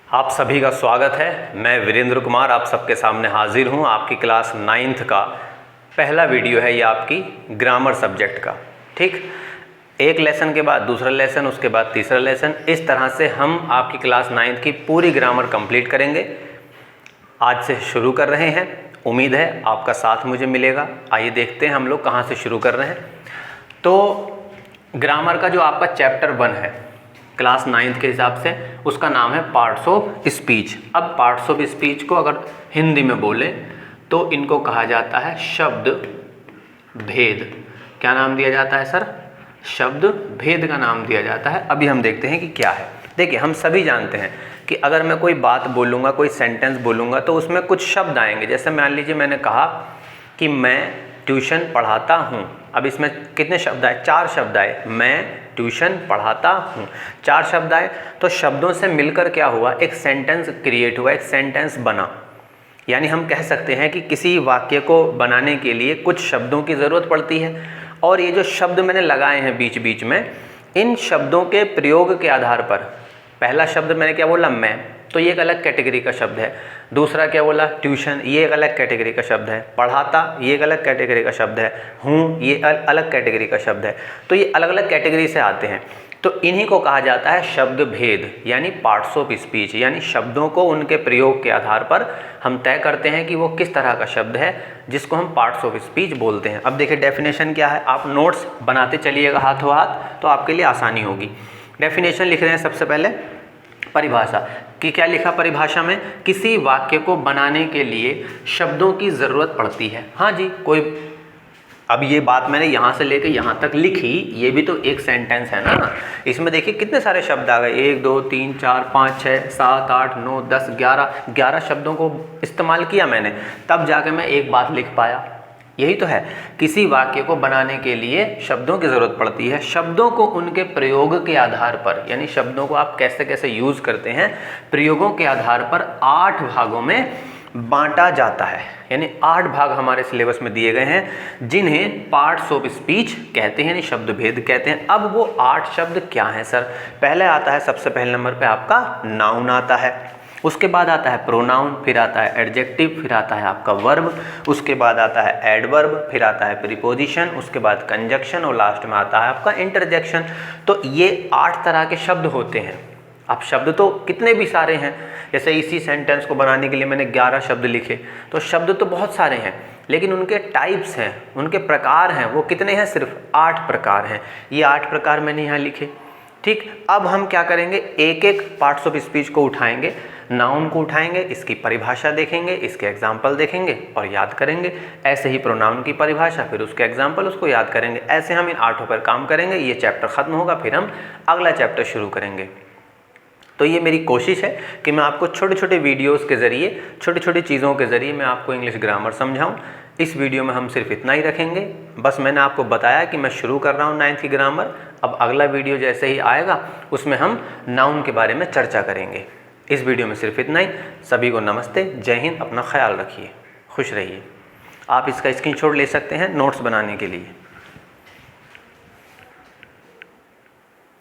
आप सभी का स्वागत है। मैं वीरेंद्र कुमार आप सबके सामने हाजिर हूँ। आपकी क्लास 9th का पहला वीडियो है ये आपकी ग्रामर सब्जेक्ट का। ठीक, एक लेसन के बाद दूसरा लेसन, उसके बाद तीसरा लेसन, इस तरह से हम आपकी क्लास 9th की पूरी ग्रामर कंप्लीट करेंगे। आज से शुरू कर रहे हैं, उम्मीद है आपका साथ मुझे मिलेगा। आइए देखते हैं हम लोग कहाँ से शुरू कर रहे हैं। तो ग्रामर का जो आपका चैप्टर 1 है क्लास 9th के हिसाब से, उसका नाम है पार्ट्स ऑफ स्पीच। अब पार्ट्स ऑफ स्पीच को अगर हिंदी में बोले तो इनको कहा जाता है शब्द भेद। क्या नाम दिया जाता है सर? शब्द भेद का नाम दिया जाता है। अभी हम देखते हैं कि क्या है। देखिए, हम सभी जानते हैं कि अगर मैं कोई बात बोलूँगा, कोई सेंटेंस बोलूँगा तो उसमें कुछ शब्द आएंगे। जैसे मान लीजिए मैंने कहा कि मैं ट्यूशन पढ़ाता हूँ। अब इसमें कितने शब्द आए? 4 शब्द आए। मैं ट्यूशन पढ़ाता हूँ, 4 शब्द आए। तो शब्दों से मिलकर क्या हुआ? एक सेंटेंस क्रिएट हुआ, एक सेंटेंस बना। यानी हम कह सकते हैं कि किसी वाक्य को बनाने के लिए कुछ शब्दों की ज़रूरत पड़ती है। और ये जो शब्द मैंने लगाए हैं बीच बीच में, इन शब्दों के प्रयोग के आधार पर, पहला शब्द मैंने क्या बोला? मैं, तो ये एक अलग कैटेगरी का शब्द है। दूसरा क्या बोला? ट्यूशन, ये एक अलग कैटेगरी का शब्द है। पढ़ाता, ये एक अलग कैटेगरी का शब्द है। हूँ, ये अलग कैटेगरी का शब्द है। तो ये अलग अलग कैटेगरी से आते हैं। तो इन्हीं को कहा जाता है शब्द भेद, यानी पार्ट्स ऑफ स्पीच। यानी शब्दों को उनके प्रयोग के आधार पर हम तय करते हैं कि वो किस तरह का शब्द है, जिसको हम पार्ट्स ऑफ स्पीच बोलते हैं। अब देखिए डेफिनेशन क्या है। आप नोट्स बनाते चलिएगा हाथों हाथ, तो आपके लिए आसानी होगी। डेफिनेशन लिख रहे हैं सबसे पहले। परिभाषा कि क्या लिखा परिभाषा में? किसी वाक्य को बनाने के लिए शब्दों की ज़रूरत पड़ती है। हाँ जी, कोई, अब ये बात मैंने यहाँ से लेके यहाँ तक लिखी, ये भी तो एक सेंटेंस है ना। इसमें देखिए कितने सारे शब्द आ गए। 1 2 3 4 5 6 7 8 9 10 11 शब्दों को इस्तेमाल किया मैंने, तब जाके मैं एक बात लिख पाया। यही तो है, किसी वाक्य को बनाने के लिए शब्दों की ज़रूरत पड़ती है। शब्दों को उनके प्रयोग के आधार पर, यानी शब्दों को आप कैसे कैसे यूज़ करते हैं, प्रयोगों के आधार पर 8 भागों में बांटा जाता है। यानी 8 भाग हमारे सिलेबस में दिए गए हैं, जिन्हें पार्ट्स ऑफ स्पीच कहते हैं, यानी शब्द भेद कहते हैं। अब वो 8 शब्द क्या हैं सर? पहले आता है, सबसे पहले नंबर पे आपका नाउन आता है, उसके बाद आता है प्रोनाउन, फिर आता है एडजेक्टिव, फिर आता है आपका वर्ब, उसके बाद आता है एडवर्ब, फिर आता है प्रीपोजिशन, उसके बाद कंजक्शन, और लास्ट में आता है आपका इंटरजेक्शन। तो ये 8 तरह के शब्द होते हैं। अब शब्द तो कितने भी सारे हैं। जैसे इसी सेंटेंस को बनाने के लिए मैंने 11 शब्द लिखे, तो शब्द तो बहुत सारे हैं, लेकिन उनके टाइप्स हैं, उनके प्रकार हैं, वो कितने हैं? सिर्फ 8 प्रकार हैं। ये 8 प्रकार मैंने यहाँ लिखे। ठीक, अब हम क्या करेंगे? एक एक पार्ट्स ऑफ स्पीच को उठाएंगे। नाउन को उठाएंगे, इसकी परिभाषा देखेंगे, इसके एग्जाम्पल देखेंगे और याद करेंगे। ऐसे ही प्रोनाउन की परिभाषा, फिर उसके एग्जाम्पल, उसको याद करेंगे। ऐसे हम इन 8 पर काम करेंगे। ये चैप्टर ख़त्म होगा, फिर हम अगला चैप्टर शुरू करेंगे। तो ये मेरी कोशिश है कि मैं आपको छोटे छोटे वीडियोज़ के ज़रिए, छोटी छोटी चीज़ों के ज़रिए मैं आपको इंग्लिश ग्रामर समझाऊँ। इस वीडियो में हम सिर्फ इतना ही रखेंगे। बस मैंने आपको बताया कि मैं शुरू कर रहा हूँ 9th की ग्रामर। अब अगला वीडियो जैसे ही आएगा उसमें हम नाउन के बारे में चर्चा करेंगे। इस वीडियो में सिर्फ इतना ही। सभी को नमस्ते, जय हिंद। अपना ख्याल रखिए, खुश रहिए। आप इसका स्क्रीनशॉट ले सकते हैं नोट्स बनाने के लिए।